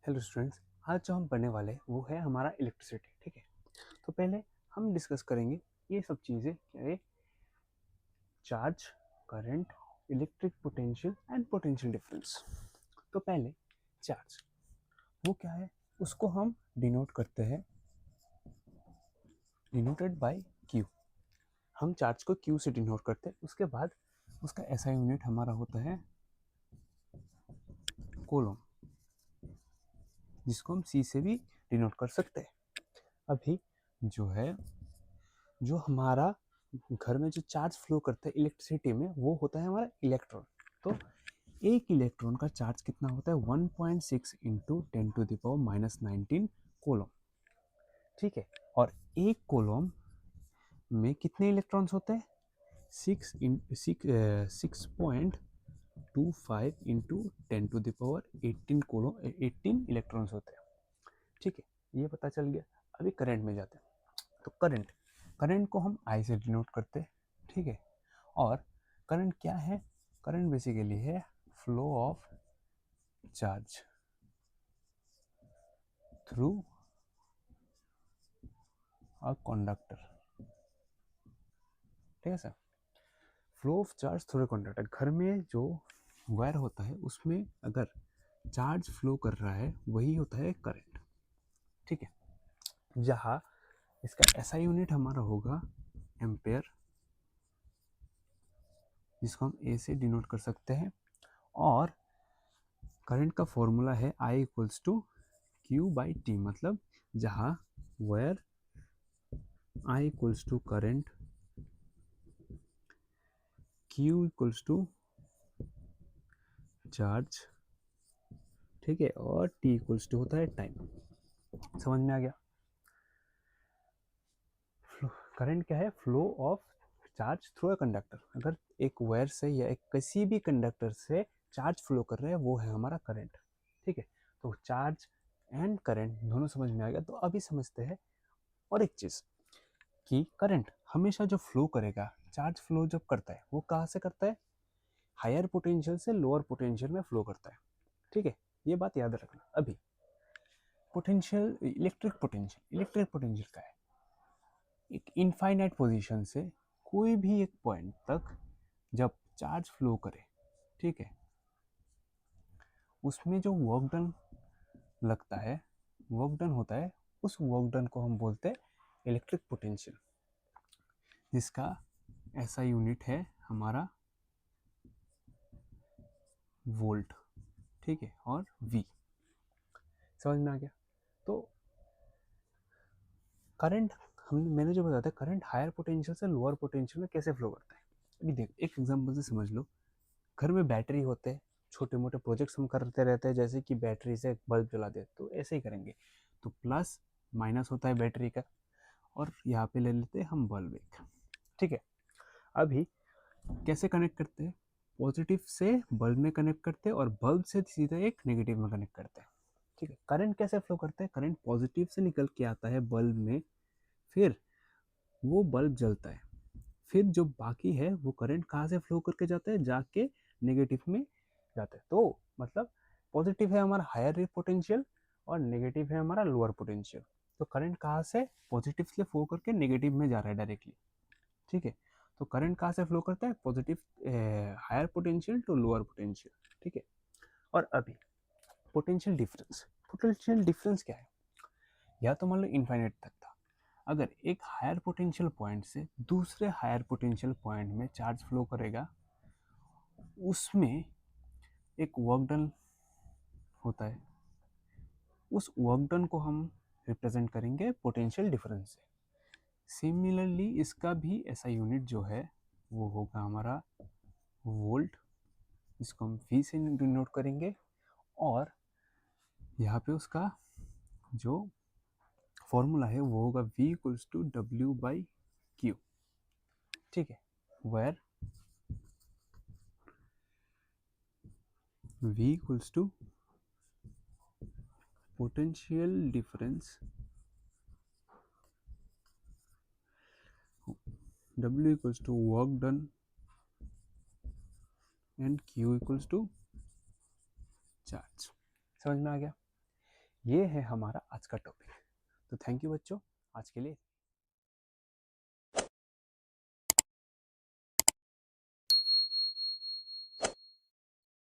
Hello students, आज जो हम पढ़ने वाले हैं वो है हमारा इलेक्ट्रिसिटी। ठीक है, तो पहले हम डिस्कस करेंगे ये सब चीज़ें, क्या है charge, current, electric potential and potential difference. तो पहले चार्ज, वो क्या है, उसको हम डिनोट करते हैं, डिनोटेड बाय क्यू। हम चार्ज को क्यू से डिनोट करते हैं। उसके बाद उसका ऐसा यूनिट हमारा होता है कोलोम, जिसको हम सी से भी डिनोट कर सकते हैं। अभी जो है, जो हमारा घर में जो चार्ज फ्लो करता है इलेक्ट्रिसिटी में, वो होता है हमारा इलेक्ट्रॉन। तो एक इलेक्ट्रॉन का चार्ज कितना होता है, 1.6 इंटू 10⁻⁻19 कोलोम। ठीक है, और एक कोलोम में कितने इलेक्ट्रॉन्स होते हैं, 6.25 इंटू 10⁻18 कोलोम, 18 इलेक्ट्रॉन्स होते हैं। ठीक है, ये पता चल गया। अभी करंट में जाते हैं। तो करंट, करंट को हम आई से डिनोट करते हैं। ठीक है, और करंट क्या है, करंट बेसिकली है flow of charge through a conductor. ठीक है sir, flow of charge through a conductor. घर में जो वायर होता है उसमें अगर चार्ज फ्लो कर रहा है वही होता है करंट। ठीक है, जहाँ इसका ऐसा यूनिट हमारा होगा एम्पेयर, जिसको हम ए से डिनोट कर सकते हैं। और करंट का फॉर्मूला है I equals to Q by T, मतलब जहाँ where I equals to current, Q equals to charge, ठीक है, और T इक्वल्स टू होता है टाइम। समझ में आ गया। करंट क्या है, flow of charge through a conductor. अगर एक वायर से या एक किसी भी कंडक्टर से चार्ज फ्लो कर रहे हैं, वो है हमारा करंट। ठीक है, तो चार्ज एंड करंट दोनों समझ में आ गया। तो अभी समझते हैं और एक चीज़ कि करंट हमेशा जो फ्लो करेगा, चार्ज फ्लो जब करता है वो कहाँ से करता है, हायर पोटेंशियल से लोअर पोटेंशियल में फ्लो करता है। ठीक है, ये बात याद रखना। अभी potential, electric potential, electric potential का है एक इनफाइनाइट पोजीशन से कोई भी एक पॉइंट तक जब चार्ज फ्लो करे, ठीक है, उसमें जो वर्क डन लगता है, वर्क डन होता है, उस वर्क डन को हम बोलते हैं इलेक्ट्रिक पोटेंशियल, जिसका ऐसा यूनिट है हमारा वोल्ट। ठीक है, और वी। समझ में आ गया। तो करंट, मैंने जो बताया था, करंट हायर पोटेंशियल से लोअर पोटेंशियल में कैसे फ्लो करता है। अभी देख, एक एग्जांपल से समझ लो। घर में बैटरी होते हैं, छोटे मोटे प्रोजेक्ट्स हम करते रहते हैं, जैसे कि बैटरी से बल्ब जला दे, तो ऐसे ही करेंगे। तो प्लस माइनस होता है बैटरी का, और यहाँ पे ले लेते हैं हम बल्ब एक। ठीक है, अभी कैसे कनेक्ट करते हैं, पॉजिटिव से बल्ब में कनेक्ट करते हैं और बल्ब से सीधा एक नेगेटिव में कनेक्ट करते हैं। ठीक है, करंट कैसे फ्लो करता है, करंट पॉजिटिव से निकल के आता है बल्ब में, फिर वो बल्ब जलता है, फिर जो बाकी है वो करंट कहाँ से फ्लो करके जाता है, जाके नेगेटिव में जाता है। तो मतलब पॉजिटिव है हमारा हायर पोटेंशियल और नेगेटिव है हमारा लोअर पोटेंशियल। तो करंट कहाँ से पॉजिटिव से फ्लो करके नेगेटिव में जा रहा है डायरेक्टली। ठीक है, तो करंट कहाँ से फ्लो करता है, positive, higher potential to lower potential. ठीक है, और अभी पोटेंशियल डिफरेंस, पोटेंशियल डिफरेंस क्या है, या तो मान लो इनफाइनाइट तक था, अगर एक हायर पोटेंशियल पॉइंट से दूसरे हायर पोटेंशियल पॉइंट में चार्ज फ्लो करेगा, उसमें एक वर्क डन होता है, उस वर्क डन को हम रिप्रेजेंट करेंगे पोटेंशियल डिफरेंस से। सिमिलरली इसका भी ऐसा यूनिट जो है वो होगा हमारा वोल्ट, इसको हम वी से डिनोट करेंगे, और यहाँ पे उसका जो फॉर्मूला है वो होगा V equals to W by Q. ठीक है, where V equals to potential difference, W equals to work done, and Q equals to charge. समझ में आ गया। ये है हमारा आज का टॉपिक। तो थैंक यू बच्चों, आज के लिए